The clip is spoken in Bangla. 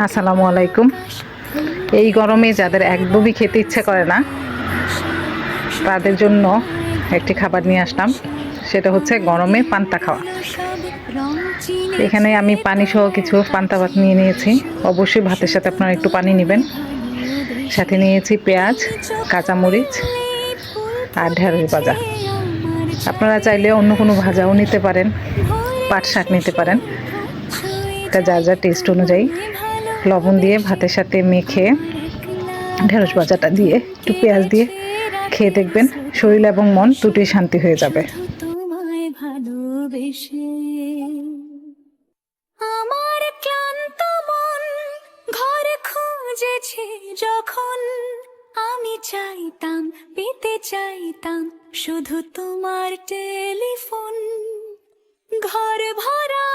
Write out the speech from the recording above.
আসসালামু আলাইকুম। এই গরমে যাদের একদমই খেতে ইচ্ছে করে না তাদের জন্য একটি খাবার নিয়ে আসলাম, সেটা হচ্ছে গরমে পান্তা খাওয়া। এখানে আমি পানি সহ কিছু পান্তা ভাত নিয়ে নিয়েছি। অবশ্যই ভাতের সাথে আপনারা একটু পানি নেবেন। সাথে নিয়েছি পেঁয়াজ, কাঁচামরিচ আর ঢেঁড়স ভাজা। আপনারা চাইলে অন্য কোনো ভাজাও নিতে পারেন, পাট শাক নিতে পারেন, এটা যার যার টেস্ট অনুযায়ী। লবণ দিয়ে ভাতের সাথে মেখে ঢেঁড়স ভাজাটা দিয়ে একটু পেঁয়াজ দিয়ে খেয়ে দেখবেন, শরীর এবং মন দুটোই শান্তি হয়ে যাবে। তোমায় ভালোবেসে আমার ক্লান্ত মন ঘরে খুঁজেছে যখন, আমি চাইতাম পেতে চাইতাম শুধু তোমার টেলিফোন। ঘর ভরা